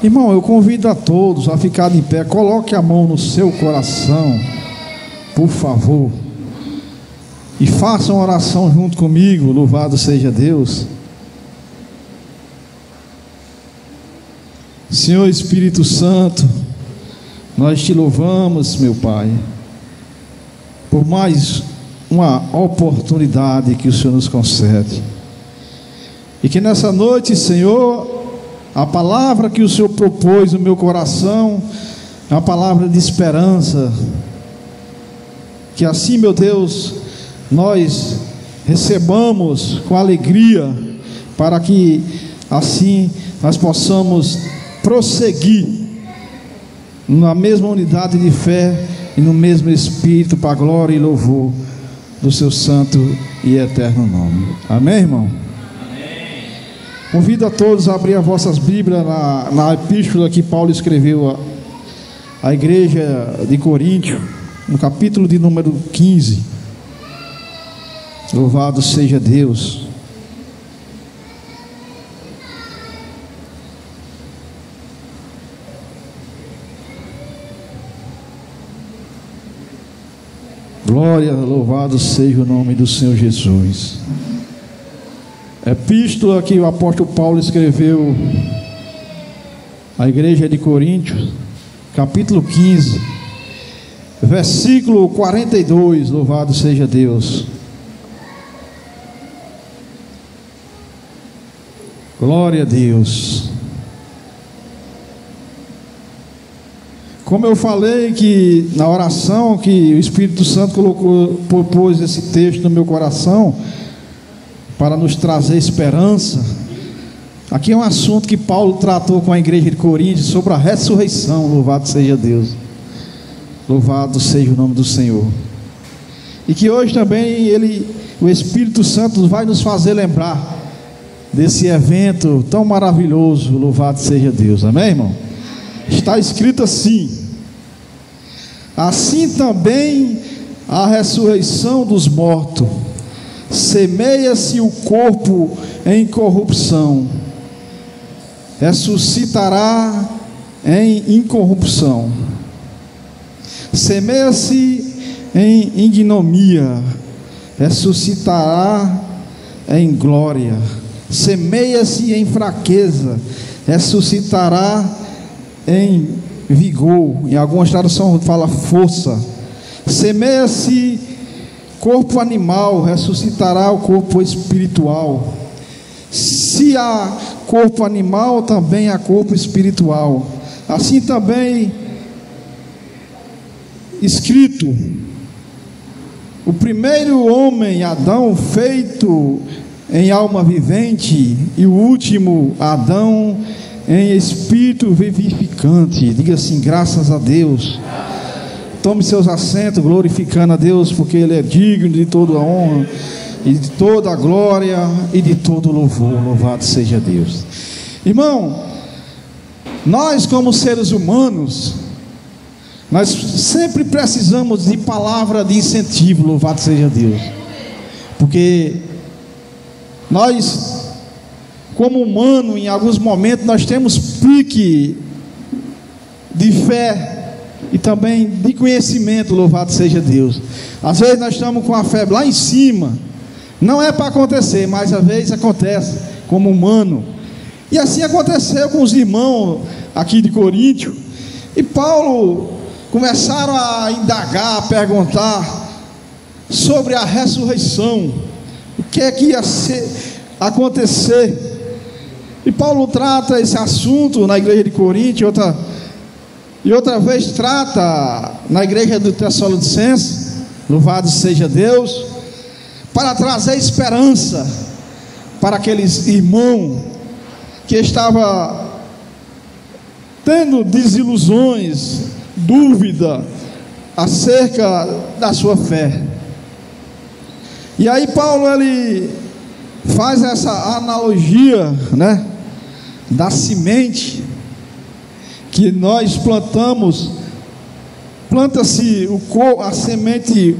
Irmão, eu convido a todos a ficar de pé. Coloque a mão no seu coração, por favor, e faça uma oração junto comigo. Louvado seja Deus. Senhor Espírito Santo, nós te louvamos, meu Pai, por mais uma oportunidade que o Senhor nos concede, e que nessa noite, Senhor, a palavra que o Senhor propôs no meu coração é uma palavra de esperança. Que assim, meu Deus, nós recebamos com alegria, para que assim nós possamos prosseguir na mesma unidade de fé e no mesmo Espírito, para a glória e louvor do seu santo e eterno nome. Amém, irmão? Convido a todos a abrir as vossas Bíblias na epístola que Paulo escreveu à igreja de Coríntio, no capítulo de número 15. Louvado seja Deus. Glória, louvado seja o nome do Senhor Jesus. Epístola que o apóstolo Paulo escreveu à igreja de Coríntios, capítulo 15, versículo 42. Louvado seja Deus. Glória a Deus. Como eu falei que na oração que o Espírito Santo propôs esse texto no meu coração para nos trazer esperança. Aqui é um assunto que Paulo tratou com a igreja de Coríntios sobre a ressurreição. Louvado seja Deus. Louvado seja o nome do Senhor. E que hoje também o Espírito Santo vai nos fazer lembrar desse evento tão maravilhoso. Louvado seja Deus. Amém, irmão? Está escrito assim: assim também a ressurreição dos mortos. Semeia-se o corpo em corrupção, ressuscitará em incorrupção. Semeia-se em ignomínia, ressuscitará em glória. Semeia-se em fraqueza, ressuscitará em vigor. Em algumas traduções fala força. Semeia-se corpo animal, ressuscitará o corpo espiritual. Se há corpo animal, também há corpo espiritual. Assim também escrito: o primeiro homem, Adão, feito em alma vivente, e o último, Adão, em espírito vivificante. Diga assim: graças a Deus. Tome seus assentos, glorificando a Deus, porque Ele é digno de toda a honra, e de toda a glória, e de todo o louvor. Louvado seja Deus. Irmão, nós como seres humanos, nós sempre precisamos de palavra de incentivo. Louvado seja Deus. Porque nós, como humano, em alguns momentos nós temos pique de fé e também de conhecimento. Louvado seja Deus. Às vezes nós estamos com a fé lá em cima, não é para acontecer, mas às vezes acontece como humano. E assim aconteceu com os irmãos aqui de Coríntio. E Paulo começaram a indagar, a perguntar sobre a ressurreição, o que é que ia acontecer. E Paulo trata esse assunto na igreja de Coríntio, e outra vez trata na igreja do Tessalonicenses. Louvado seja Deus, para trazer esperança para aqueles irmãos que estavam tendo desilusões, dúvida acerca da sua fé. E aí Paulo ele faz essa analogia, né, da semente que nós plantamos. Planta-se a semente,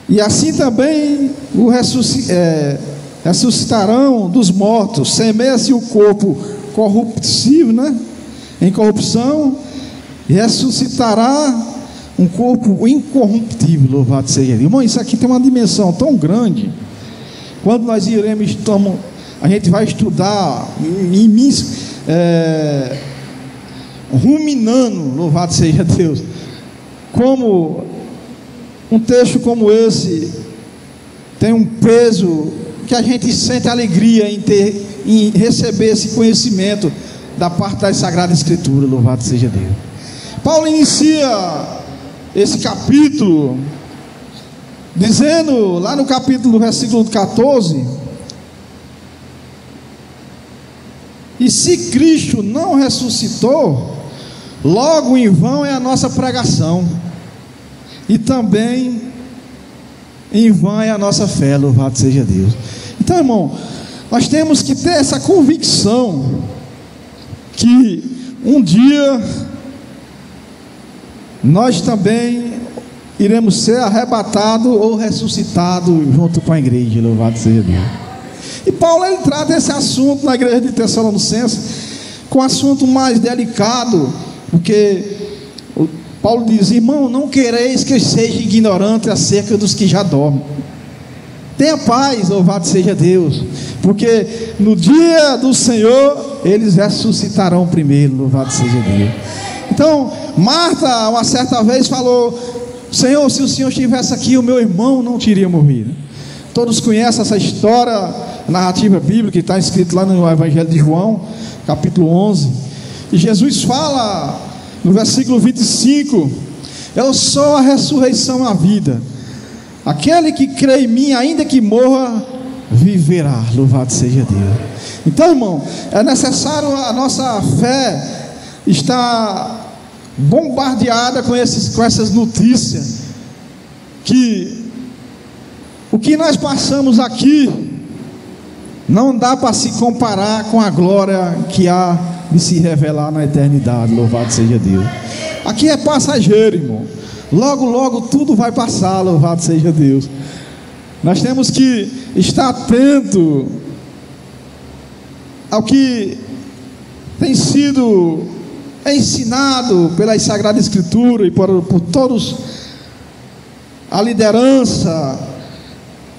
e assim também ressuscitarão dos mortos, semeia-se o corpo corruptível, né? Em corrupção, e ressuscitará um corpo incorruptível, louvado seja Deus. Irmão, isso aqui tem uma dimensão tão grande. Quando nós a gente vai estudar ruminando, louvado seja Deus, como um texto como esse tem um peso que a gente sente alegria em receber esse conhecimento da parte da Sagrada Escritura, louvado seja Deus. Paulo inicia esse capítulo dizendo, lá no capítulo, versículo 14: e se Cristo não ressuscitou, logo em vão é a nossa pregação, e também em vão é a nossa fé, louvado seja Deus. Então, irmão, nós temos que ter essa convicção que um dia nós também iremos ser arrebatados ou ressuscitados junto com a igreja, louvado seja Deus. E Paulo, ele trata esse assunto na igreja de Tessalonicenses com um assunto mais delicado, porque Paulo diz: irmão, não quereis que eu seja ignorante acerca dos que já dormem. Tenha paz, louvado seja Deus, porque no dia do Senhor eles ressuscitarão primeiro, louvado seja Deus. Então, Marta, uma certa vez falou: Senhor, se o Senhor estivesse aqui, o meu irmão não teria morrido. Todos conhecem essa história, narrativa bíblica, que está escrito lá no Evangelho de João, capítulo 11. E Jesus fala no versículo 25: eu sou a ressurreição e a vida. Aquele que crê em mim, ainda que morra, viverá. Louvado seja Deus. Então, irmão, é necessário a nossa fé estar bombardeada com essas notícias, que o que nós passamos aqui não dá para se comparar com a glória que há de se revelar na eternidade. Louvado seja Deus. Aqui é passageiro, irmão. Logo, logo tudo vai passar, louvado seja Deus. Nós temos que estar atento ao que tem sido ensinado pela Sagrada Escritura e por todos, a liderança,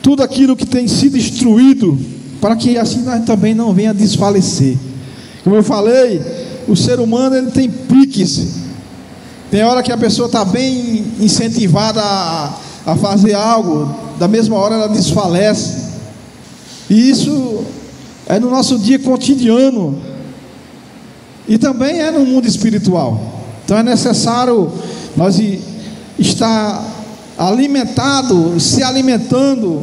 tudo aquilo que tem sido instruído, para que assim nós também não venha desfalecer. Como eu falei, o ser humano, ele tem piques. Tem hora que a pessoa está bem incentivada a fazer algo, da mesma hora ela desfalece. E isso é no nosso dia cotidiano, e também é no mundo espiritual. Então é necessário nós estar alimentado, se alimentando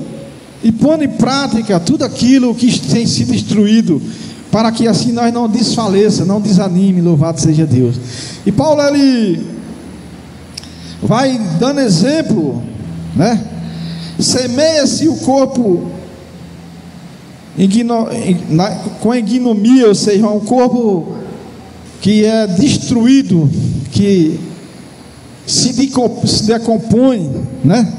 e pondo em prática tudo aquilo que tem sido instruído, para que assim nós não desfaleça, não desanime, louvado seja Deus. E Paulo, ele vai dando exemplo, né? Semeia-se o corpo com ignomia, ou seja, um corpo que é destruído, que se decompõe, né?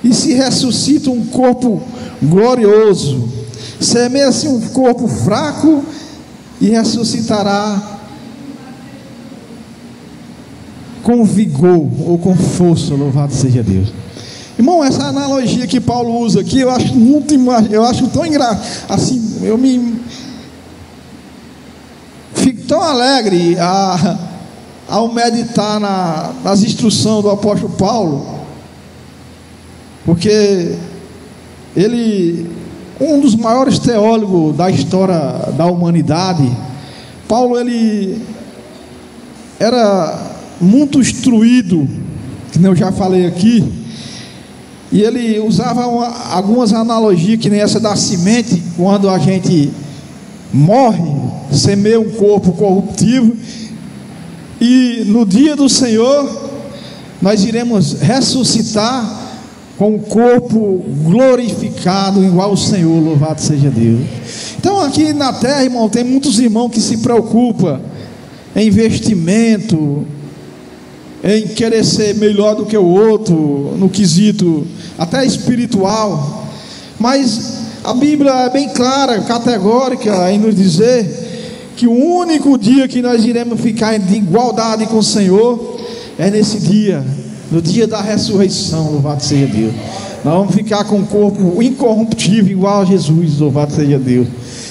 E se ressuscita um corpo glorioso. Semeia-se um corpo fraco e ressuscitará com vigor ou com força, louvado seja Deus. Irmão, essa analogia que Paulo usa aqui, eu acho tão engraçado, assim, eu fico tão alegre ao meditar nas instruções do apóstolo Paulo, porque ele, um dos maiores teólogos da história da humanidade, Paulo, ele era muito instruído, que eu já falei aqui, e ele usava algumas analogias, que nem essa da semente. Quando a gente morre, semeia um corpo corruptível, e no dia do Senhor nós iremos ressuscitar com o corpo glorificado, igual ao Senhor, louvado seja Deus. Então aqui na terra, irmão, tem muitos irmãos que se preocupam em investimento, em querer ser melhor do que o outro, no quesito até espiritual, mas A Bíblia é bem clara, categórica em nos dizer que o único dia que nós iremos ficar em igualdade com o Senhor é nesse dia, no dia da ressurreição. Louvado seja Deus. Nós vamos ficar com um corpo incorruptível igual a Jesus. Louvado seja Deus.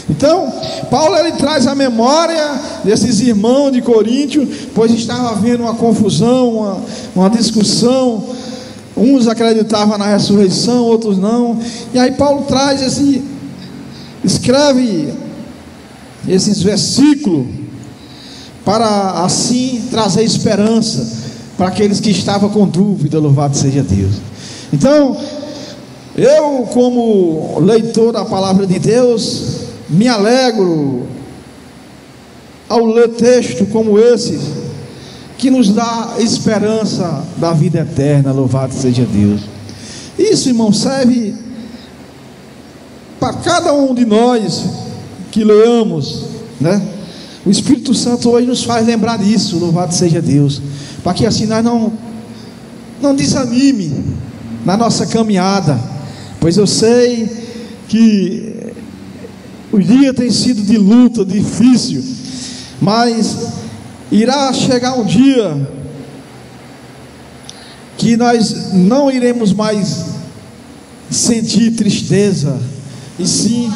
Então, Paulo ele traz a memória desses irmãos de Coríntio, pois estava havendo uma confusão, uma discussão. Uns acreditavam na ressurreição, outros não. E aí Paulo escreve esses versículos para assim trazer esperança para aqueles que estavam com dúvida. Louvado seja Deus. Então, eu como leitor da palavra de Deus, me alegro ao ler texto como esse, que nos dá esperança da vida eterna. Louvado seja Deus. Isso, irmão, serve para cada um de nós que leamos, né? O Espírito Santo hoje nos faz lembrar disso. Louvado seja Deus, para que assim nós não desanime na nossa caminhada, pois eu sei que o dia tem sido de luta, difícil, mas irá chegar um dia que nós não iremos mais sentir tristeza, e sim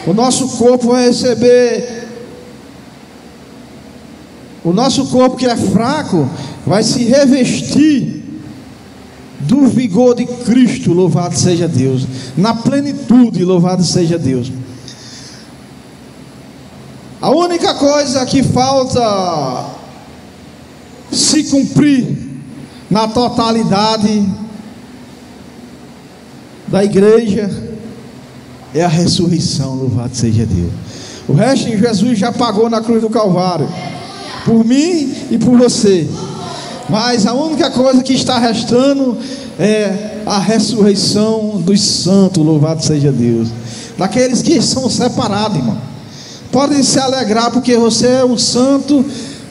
o nosso corpo vai receber, o nosso corpo que é fraco vai se revestir do vigor de Cristo. Louvado seja Deus, na plenitude. Louvado seja Deus. A única coisa que falta se cumprir na totalidade da igreja é a ressurreição. Louvado seja Deus. O resto Jesus já pagou na cruz do Calvário, por mim e por você. Mas a única coisa que está restando é a ressurreição dos santos. Louvado seja Deus. Daqueles que são separados, irmão. Podem se alegrar, porque você é um santo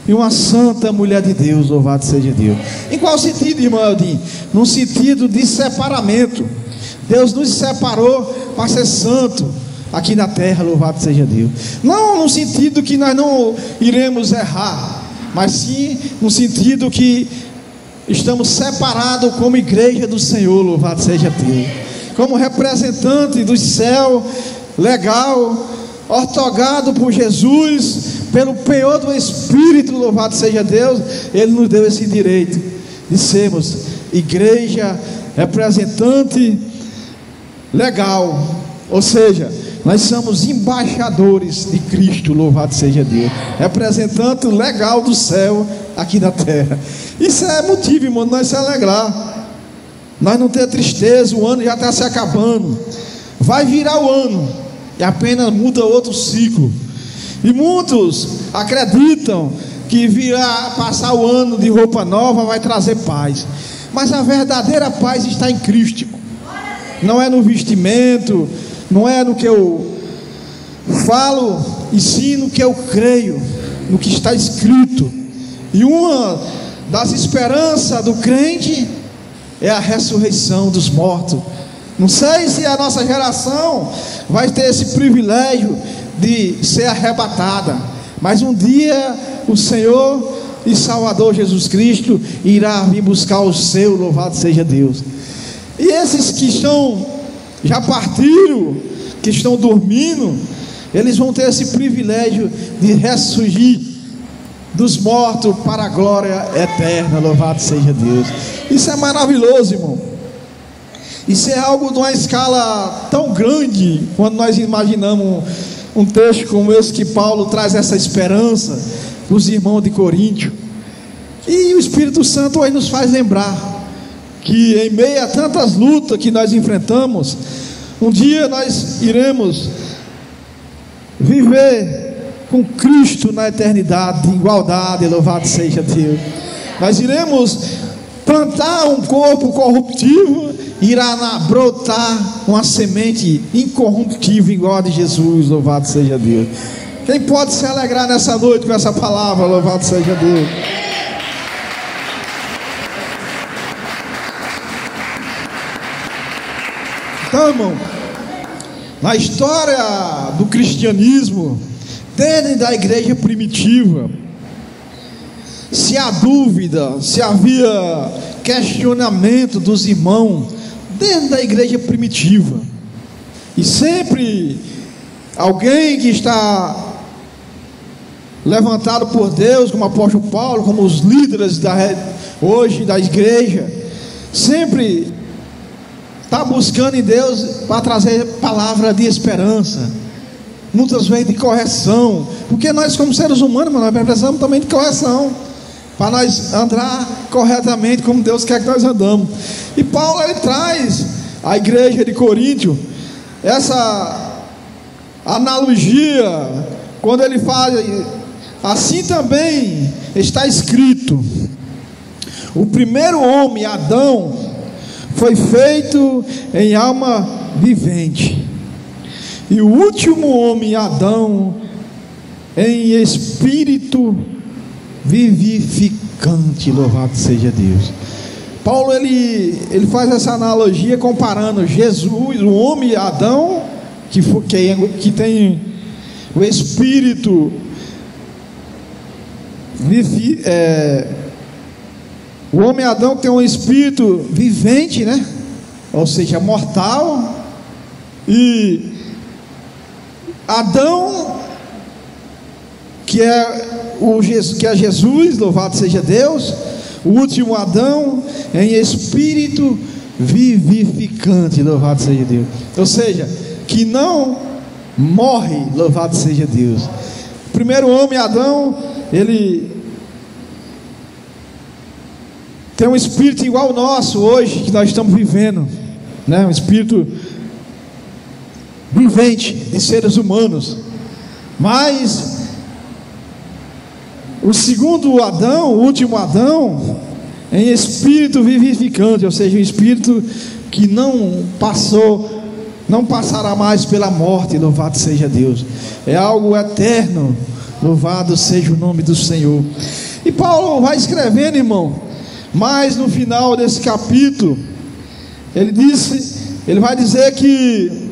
e uma santa mulher de Deus. Louvado seja Deus. Em qual sentido, irmão Eldin? No sentido de separamento. Deus nos separou para ser santo aqui na terra. Louvado seja Deus. Não no sentido que nós não iremos errar, mas sim no sentido que estamos separados como igreja do Senhor. Louvado seja Deus. Como representante do céu, legal, ortogado por Jesus, pelo penhor do Espírito. Louvado seja Deus. Ele nos deu esse direito de sermos igreja representante legal, ou seja, nós somos embaixadores de Cristo. Louvado seja Deus. Representante legal do céu aqui na terra. Isso é motivo, irmão, de nós se alegrar, nós não ter tristeza. O ano já está se acabando, vai virar o ano e apenas muda outro ciclo. E muitos acreditam que virá passar o ano de roupa nova vai trazer paz, mas a verdadeira paz está em Cristo. Não é no vestimento, não é no que eu falo, e sim no que eu creio, no que está escrito. E uma das esperanças do crente é a ressurreição dos mortos. Não sei se a nossa geração vai ter esse privilégio de ser arrebatada, mas um dia o Senhor e Salvador Jesus Cristo irá vir buscar o seu. Louvado seja Deus. E esses que já partiram, que estão dormindo, eles vão ter esse privilégio de ressurgir dos mortos para a glória eterna. Louvado seja Deus. Isso é maravilhoso, irmão. Isso é algo de uma escala tão grande, quando nós imaginamos um texto como esse, que Paulo traz essa esperança para os irmãos de Coríntio. E o Espírito Santo aí nos faz lembrar que em meio a tantas lutas que nós enfrentamos, um dia nós iremos viver com Cristo na eternidade, em igualdade. Louvado seja Deus. Nós iremos plantar um corpo corruptível, irá brotar uma semente incorruptível igual a de Jesus. Louvado seja Deus. Quem pode se alegrar nessa noite com essa palavra? Louvado seja Deus. Então, irmão, Na história do cristianismo, desde a igreja primitiva, se há dúvida, se havia questionamento dos irmãos, desde a igreja primitiva, e sempre alguém que está levantado por Deus, como o apóstolo Paulo, como os líderes hoje da igreja, sempre está buscando em Deus para trazer palavra de esperança, muitas vezes de correção, porque nós como seres humanos, nós precisamos também de correção, para nós andar corretamente como Deus quer que nós andamos. E Paulo, ele traz à igreja de Coríntio essa analogia, quando ele fala, assim também está escrito: o primeiro homem, Adão, foi feito em alma vivente, e o último homem, Adão, em espírito vivificante. Louvado seja Deus. Paulo ele faz essa analogia comparando Jesus, o homem Adão, que tem o espírito o homem Adão tem um espírito vivente, né? Ou seja, mortal. E Adão, que é Jesus, louvado seja Deus, o último Adão, em espírito vivificante, louvado seja Deus. Ou seja, que não morre, louvado seja Deus. O primeiro homem, Adão, ele tem um espírito igual ao nosso hoje, que nós estamos vivendo, né? Um espírito vivente de seres humanos. Mas o segundo Adão, o último Adão, em espírito vivificante, ou seja, um espírito que não passará mais pela morte, louvado seja Deus. É algo eterno, louvado seja o nome do Senhor. E Paulo vai escrevendo, irmão, mas no final desse capítulo, ele vai dizer que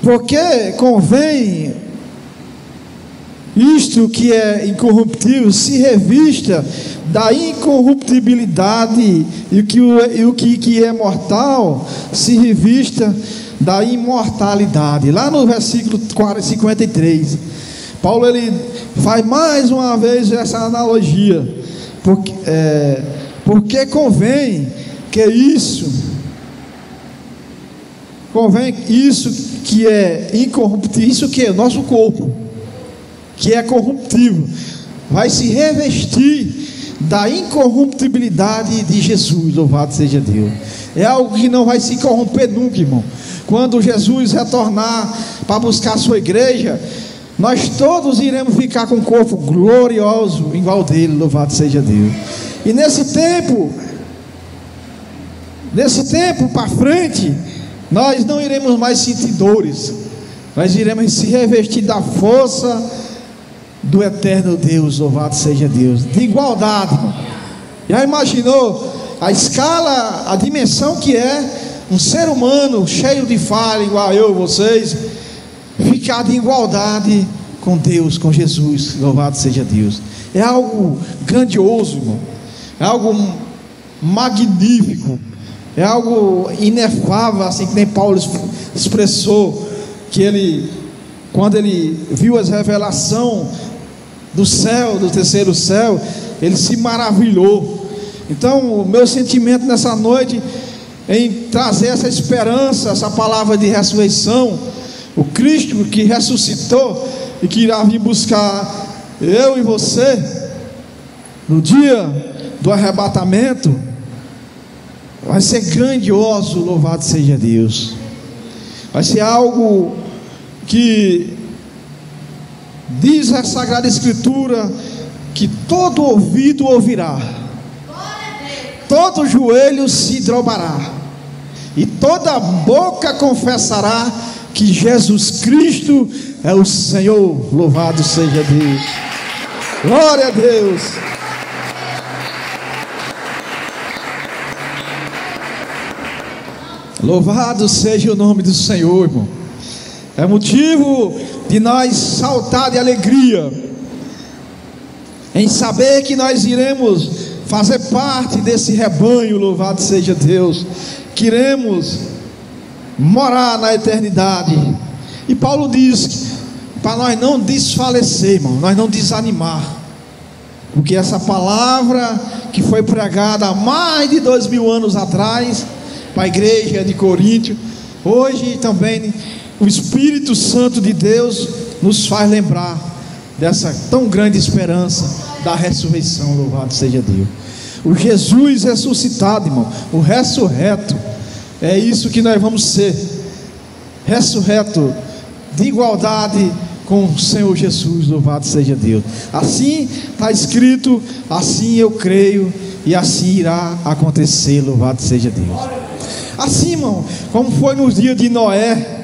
porque convém isto que é incorruptível se revista da incorruptibilidade, e o que é mortal se revista da imortalidade. Lá no versículo 53, Paulo ele faz mais uma vez essa analogia, porque convém isso que é incorruptível, isso que é o nosso corpo, que é corruptível, vai se revestir da incorruptibilidade de Jesus, louvado seja Deus. É algo que não vai se corromper nunca, irmão. Quando Jesus retornar para buscar a sua igreja, nós todos iremos ficar com um corpo glorioso igual dele, louvado seja Deus. E nesse tempo para frente, nós não iremos mais sentir dores, nós iremos se revestir da força do eterno Deus, louvado seja Deus, de igualdade. Já imaginou a escala, a dimensão que é um ser humano cheio de falha, igual eu e vocês, ficar de igualdade com Deus, com Jesus, louvado seja Deus. É algo grandioso, irmão. É algo magnífico, é algo inefável, assim que nem Paulo expressou, que quando ele viu as revelações do céu, do terceiro céu, ele se maravilhou. Então o meu sentimento nessa noite em trazer essa esperança, essa palavra de ressurreição, o Cristo que ressuscitou e que irá vir buscar eu e você no dia do arrebatamento, vai ser grandioso, louvado seja Deus. Vai ser algo que diz a Sagrada Escritura que todo ouvido ouvirá, todo joelho se dobrará e toda boca confessará que Jesus Cristo é o Senhor. Louvado seja Deus. Glória a Deus. Louvado seja o nome do Senhor, irmão. É motivo de nós saltar de alegria em saber que nós iremos fazer parte desse rebanho. Louvado seja Deus. Queremos morar na eternidade. E Paulo diz para nós não desfalecer, irmão, nós não desanimar, porque essa palavra que foi pregada há mais de 2000 anos atrás para a igreja de Coríntio, hoje também o Espírito Santo de Deus nos faz lembrar dessa tão grande esperança da ressurreição. Louvado seja Deus. O Jesus ressuscitado, irmão, o ressurreto, é isso que nós vamos ser, ressurreto de igualdade com o Senhor Jesus. Louvado seja Deus. Assim está escrito, assim eu creio e assim irá acontecer. Louvado seja Deus. Assim, irmão, como foi nos dias de Noé,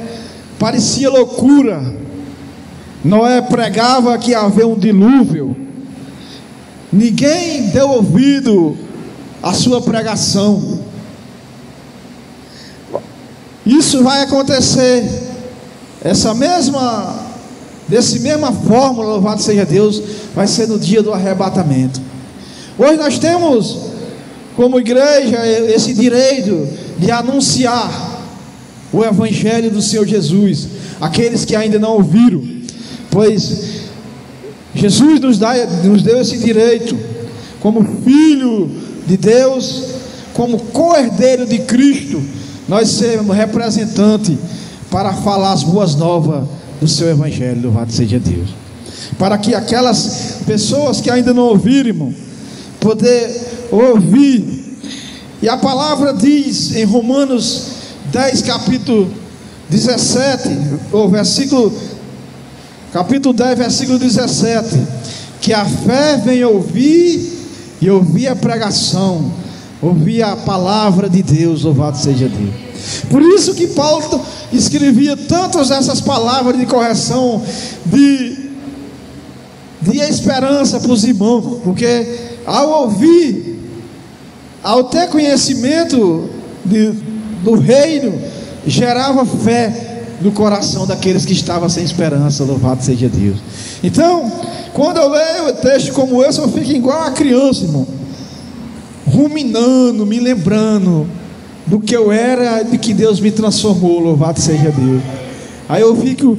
parecia loucura. Noé pregava que havia um dilúvio, ninguém deu ouvido à sua pregação. Isso vai acontecer, desse mesma forma, louvado seja Deus, vai ser no dia do arrebatamento. Hoje nós temos como igreja esse direito de anunciar o evangelho do Senhor Jesus, aqueles que ainda não ouviram, pois Jesus nos deu esse direito, como filho de Deus, como co-herdeiro de Cristo, nós sermos representantes para falar as boas novas do seu evangelho. Louvado seja Deus. Para que aquelas pessoas que ainda não ouviram, irmão, poder ouvir. E a palavra diz em Romanos 10, capítulo 17, ou capítulo 10, versículo 17, que a fé vem ouvir e ouvir a pregação, ouvir a palavra de Deus. Louvado seja Deus. Por isso que Paulo escrevia tantas essas palavras de correção, de esperança para os irmãos, porque ao ouvir, ao ter conhecimento do reino, gerava fé no coração daqueles que estavam sem esperança. Louvado seja Deus. Então, quando eu leio um texto como esse, eu fico igual a criança, irmão, ruminando, me lembrando do que eu era, de que Deus me transformou. Louvado seja Deus. Aí eu fico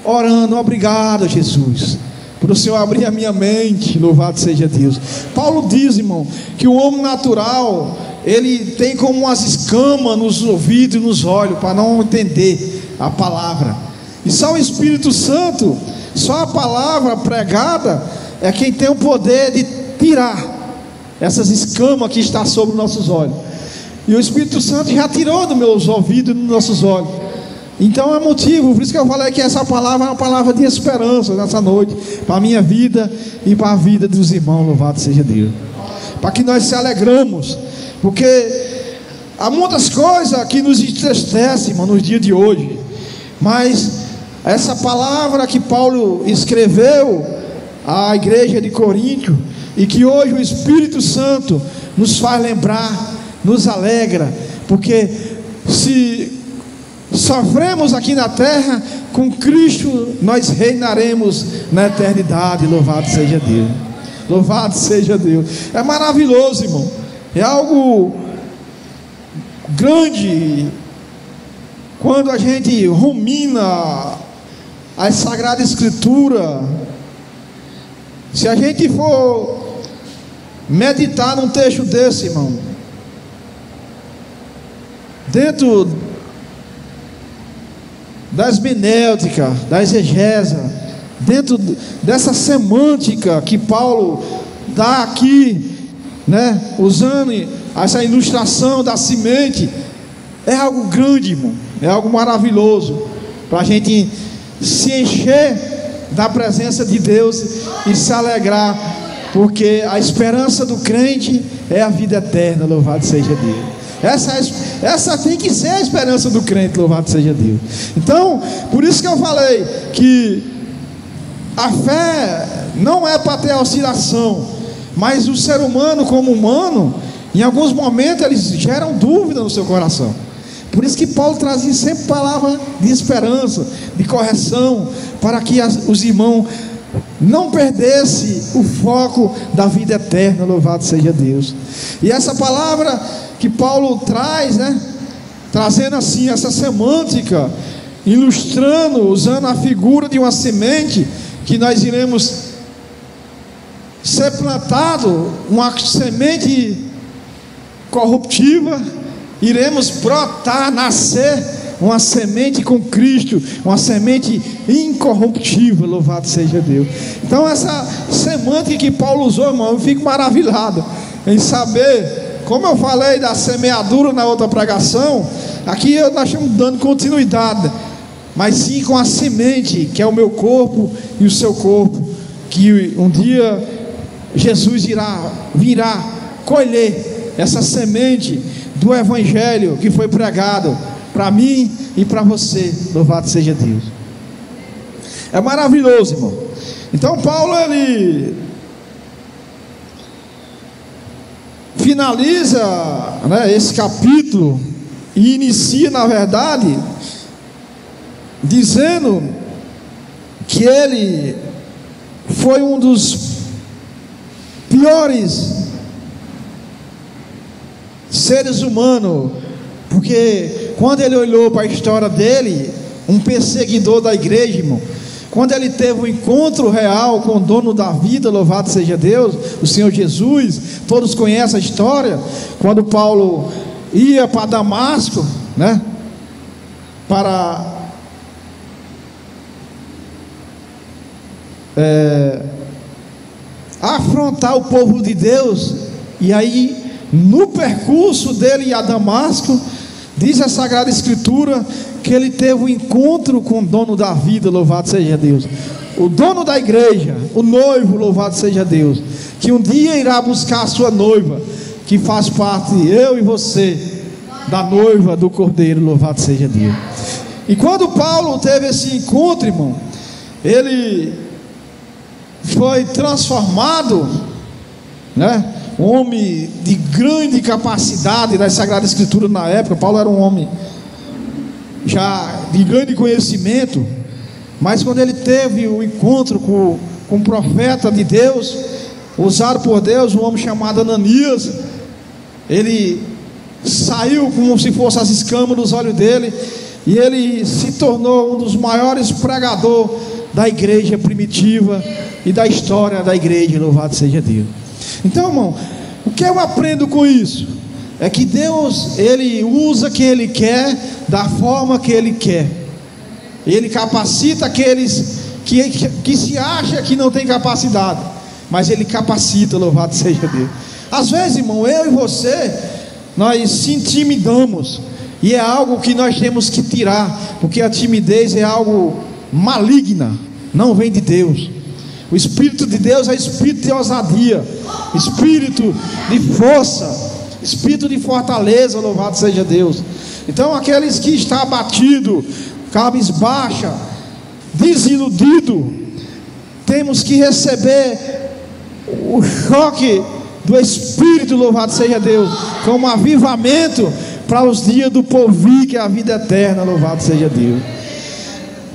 orando: obrigado, Jesus, por o Senhor abrir a minha mente. Louvado seja Deus. Paulo diz, irmão, que o homem natural, ele tem como umas escamas nos ouvidos e nos olhos, para não entender a palavra. E só o Espírito Santo, só a palavra pregada, é quem tem o poder de tirar essas escamas que estão sobre os nossos olhos. E o Espírito Santo já tirou dos meus ouvidos e dos nossos olhos. Então é motivo, por isso que eu falei que essa palavra é uma palavra de esperança nessa noite, para a minha vida e para a vida dos irmãos. Louvado seja Deus. Para que nós se alegramos, porque há muitas coisas que nos entristecem, irmão, nos dias de hoje, mas essa palavra que Paulo escreveu à igreja de Coríntio, e que hoje o Espírito Santo nos faz lembrar, nos alegra, porque se sofremos aqui na terra, com Cristo nós reinaremos na eternidade. Louvado seja Deus. Louvado seja Deus. É maravilhoso, irmão. É algo grande quando a gente rumina a Sagrada Escritura. Se a gente for meditar num texto desse, irmão, dentro da hermenêutica, da exegese, dentro dessa semântica que Paulo dá aqui, né, usando essa ilustração da semente, é algo grande, irmão, é algo maravilhoso, para a gente se encher da presença de Deus e se alegrar, porque a esperança do crente é a vida eterna. Louvado seja Deus. Essa tem que ser a esperança do crente. Louvado seja Deus. Então, por isso que eu falei que a fé não é para ter oscilação, mas o ser humano como humano, em alguns momentos eles geram dúvida no seu coração. Por isso que Paulo trazia sempre palavra de esperança, de correção, para que os irmãos não perdessem o foco da vida eterna. Louvado seja Deus. E essa palavra que Paulo traz, trazendo assim essa semântica, ilustrando, usando a figura de uma semente, que nós iremos ser plantado, uma semente corruptiva, iremos brotar, nascer uma semente com Cristo, uma semente incorruptível. Louvado seja Deus. Então essa semântica que Paulo usou, irmão, eu fico maravilhado em saber, como eu falei da semeadura na outra pregação, aqui nós estamos dando continuidade, mas sim com a semente, que é o meu corpo e o seu corpo, que um dia Jesus virá colher essa semente do Evangelho que foi pregado para mim e para você. Louvado seja Deus. É maravilhoso, irmão. Então Paulo, ele finaliza, esse capítulo e inicia, na verdade, dizendo que ele foi um dos piores seres humanos, porque quando ele olhou para a história dele, um perseguidor da igreja, irmão, quando ele teve um encontro real com o dono da vida, louvado seja Deus, o Senhor Jesus, todos conhecem a história, quando Paulo ia para Damasco, para afrontar o povo de Deus, e aí no percurso dele a Damasco, diz a Sagrada Escritura que ele teve um encontro com o dono da vida, louvado seja Deus, o dono da igreja, o noivo, louvado seja Deus, que um dia irá buscar a sua noiva, que faz parte, eu e você, da noiva do Cordeiro, louvado seja Deus. E quando Paulo teve esse encontro, irmão, ele foi transformado, um homem de grande capacidade da Sagrada Escritura na época. Paulo era um homem já de grande conhecimento, mas quando ele teve o encontro com um profeta de Deus, usado por Deus, um homem chamado Ananias, ele saiu como se fosse as escamas dos olhos dele, e ele se tornou um dos maiores pregadores da igreja primitiva e da história da igreja. Louvado seja Deus. Então, irmão, o que eu aprendo com isso é que Deus, ele usa quem ele quer, da forma que ele quer. Ele capacita aqueles que se acha que não tem capacidade, mas ele capacita. Louvado seja Deus. Às vezes, irmão, eu e você, nós se intimidamos, e é algo que nós temos que tirar, porque a timidez é algo maligna, não vem de Deus. O Espírito de Deus é espírito de ousadia, espírito de força, espírito de fortaleza. Louvado seja Deus. Então aqueles que estão abatidos, cabisbaixa, desiludido, temos que receber o choque do Espírito, louvado seja Deus, como avivamento para os dias do porvir, que é a vida eterna. Louvado seja Deus.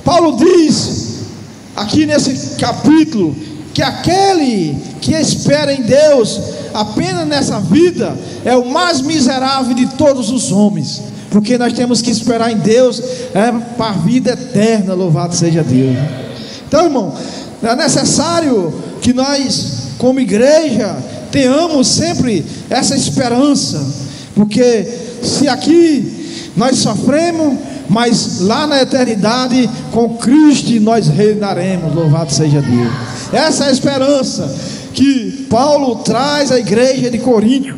Paulo diz aqui nesse capítulo que aquele que espera em Deus apenas nessa vida é o mais miserável de todos os homens, porque nós temos que esperar em Deus para a vida eterna. Louvado seja Deus. Então, irmão, é necessário que nós, como igreja, tenhamos sempre essa esperança, porque se aqui nós sofremos, mas lá na eternidade com Cristo nós reinaremos. Louvado seja Deus. Essa é a esperança que Paulo traz à igreja de Corinto,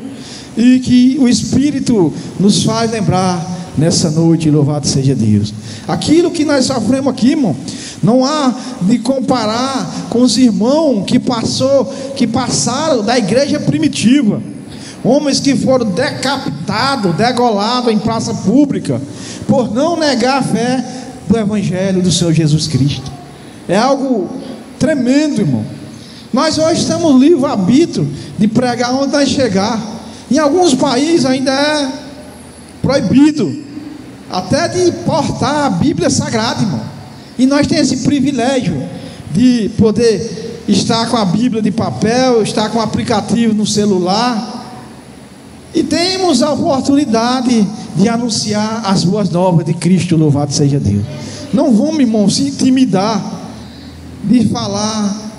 e que o Espírito nos faz lembrar nessa noite. Louvado seja Deus. Aquilo que nós sofremos aqui, irmão, não há de comparar com os irmãos que passaram da igreja primitiva, homens que foram decapitados, degolados em praça pública, por não negar a fé do Evangelho do Senhor Jesus Cristo. É algo tremendo, irmão. Nós hoje temos livre-arbítrio de pregar onde nós chegar. Em alguns países ainda é proibido até de portar a Bíblia Sagrada, irmão. E nós temos esse privilégio de poder estar com a Bíblia de papel, estar com o aplicativo no celular, e temos a oportunidade de anunciar as boas novas de Cristo. Louvado seja Deus. Não vamos, irmão, se intimidar de falar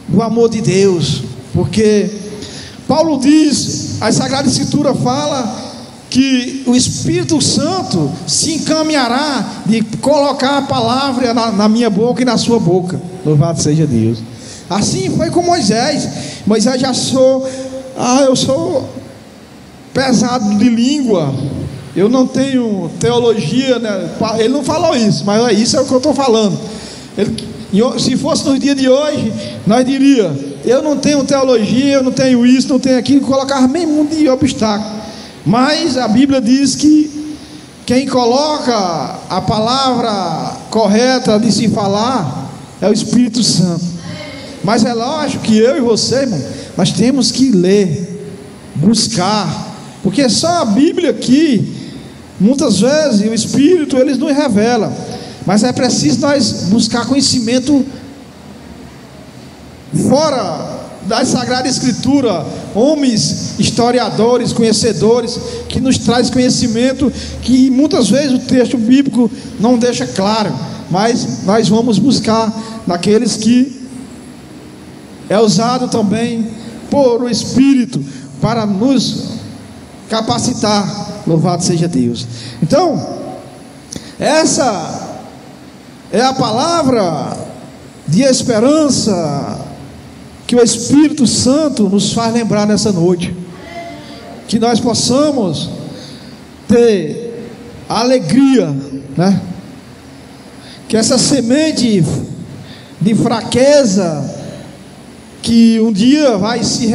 do amor de Deus, porque Paulo diz, a Sagrada Escritura fala que o Espírito Santo se encaminhará de colocar a palavra na minha boca e na sua boca. Louvado seja Deus. Assim foi com Moisés. Moisés já eu sou pesado de língua, eu não tenho teologia, né? Ele não falou isso, mas isso é o que eu estou falando. Se fosse no dia de hoje, nós diríamos: eu não tenho teologia, eu não tenho isso, não tenho aquilo, colocar meio mundo de obstáculo. Mas a Bíblia diz que quem coloca a palavra correta de se falar é o Espírito Santo. Mas é lógico que eu e você, irmão, nós temos que ler, buscar, porque só a Bíblia aqui, muitas vezes, o Espírito, eles nos revela, mas é preciso nós buscar conhecimento fora da Sagrada Escritura, homens, historiadores, conhecedores, que nos traz conhecimento, que muitas vezes o texto bíblico não deixa claro, mas nós vamos buscar naqueles que é usado também por o Espírito, para nos capacitar. Louvado seja Deus. Então, essa é a palavra de esperança que o Espírito Santo nos faz lembrar nessa noite, que nós possamos ter alegria, né? Que essa semente de fraqueza, que um dia vai se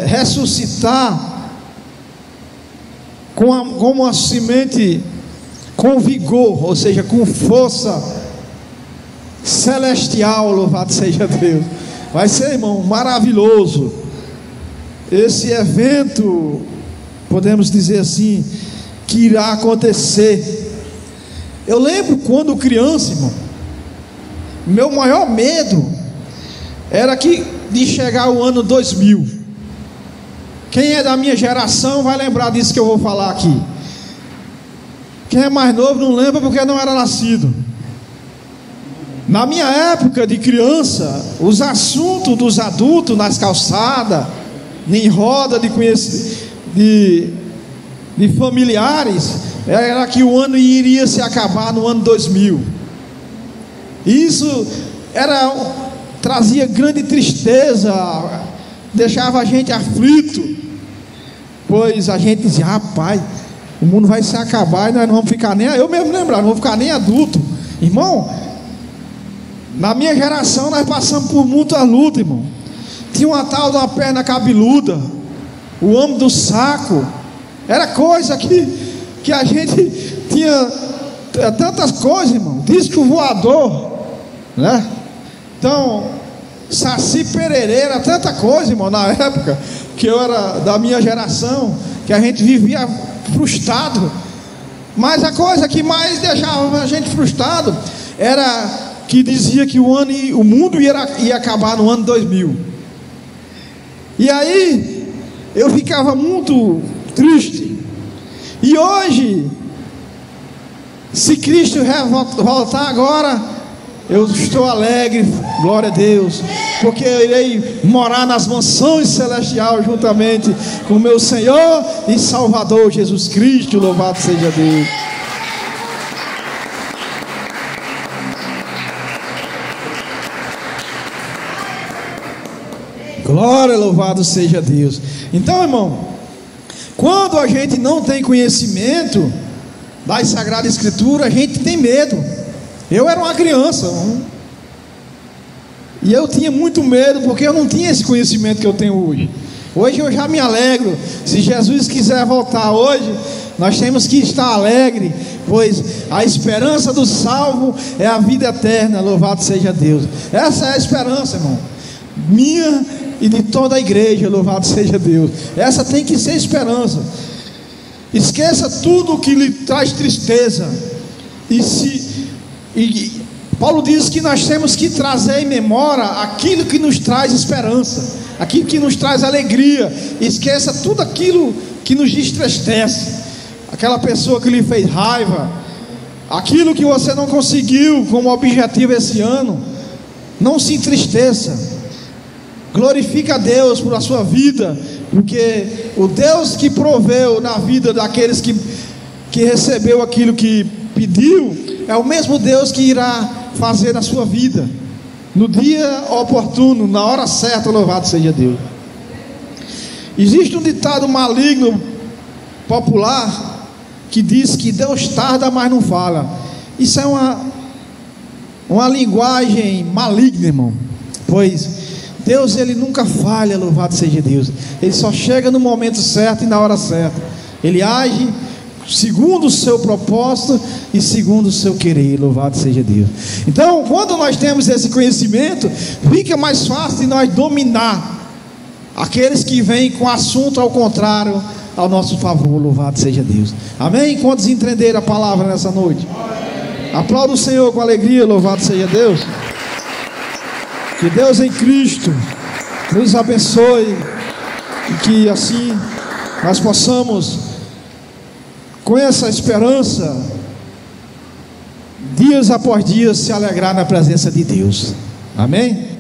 ressuscitar como uma semente com vigor, ou seja, com força celestial. Louvado seja Deus. Vai ser, irmão, maravilhoso esse evento, podemos dizer assim, que irá acontecer. Eu lembro quando criança, irmão, meu maior medo era de chegar o ano 2000. Quem é da minha geração vai lembrar disso que eu vou falar aqui. Quem é mais novo não lembra porque não era nascido. Na minha época de criança, os assuntos dos adultos nas calçadas, em roda de familiares, era que o ano iria se acabar no ano 2000. Isso trazia grande tristeza, deixava a gente aflito, pois a gente dizia: rapaz, o mundo vai se acabar e nós não vamos ficar nem, eu mesmo lembrava, não vou ficar nem adulto. Irmão, na minha geração nós passamos por muita luta, irmão. Tinha uma tal de uma perna cabeluda, o homem do saco, era coisa que a gente tinha tantas coisas, irmão, disco voador, né? Então, Saci Pererê, era tanta coisa, irmão, na época que eu era da minha geração, que a gente vivia frustrado. Mas a coisa que mais deixava a gente frustrado era que dizia que o mundo ia acabar no ano 2000. E aí eu ficava muito triste. E hoje, se Cristo voltar agora, eu estou alegre, glória a Deus, porque eu irei morar nas mansões celestiais juntamente com o meu Senhor e Salvador Jesus Cristo. Louvado seja Deus. Glória, louvado seja Deus. Então, irmão, quando a gente não tem conhecimento da Sagrada Escritura, a gente tem medo. Eu era uma criança, e eu tinha muito medo, porque eu não tinha esse conhecimento que eu tenho hoje. Hoje eu já me alegro. Se Jesus quiser voltar hoje, nós temos que estar alegre, pois a esperança do salvo é a vida eterna. Louvado seja Deus. Essa é a esperança, irmão, minha e de toda a igreja. Louvado seja Deus. Essa tem que ser esperança. Esqueça tudo que lhe traz tristeza. E Paulo diz que nós temos que trazer em memória aquilo que nos traz esperança, aquilo que nos traz alegria. Esqueça tudo aquilo que nos entristece, aquela pessoa que lhe fez raiva, aquilo que você não conseguiu como objetivo esse ano. Não se entristeça, glorifique a Deus por a sua vida, porque o Deus que proveu na vida daqueles que recebeu aquilo que pediu, é o mesmo Deus que irá fazer na sua vida, no dia oportuno, na hora certa. Louvado seja Deus. Existe um ditado maligno popular que diz que Deus tarda, mas não fala. Isso é uma linguagem maligna, irmão, pois Deus, ele nunca falha. Louvado seja Deus. Ele só chega no momento certo e na hora certa. Ele age segundo o seu propósito e segundo o seu querer. Louvado seja Deus. Então, quando nós temos esse conhecimento, fica mais fácil de nós dominar aqueles que vêm com assunto ao contrário ao nosso favor. Louvado seja Deus. Amém? Quantos entenderam a palavra nessa noite? Aplauda o Senhor com alegria. Louvado seja Deus. Que Deus em Cristo nos abençoe, e que assim nós possamos, com essa esperança, dias após dias, se alegrar na presença de Deus. Amém?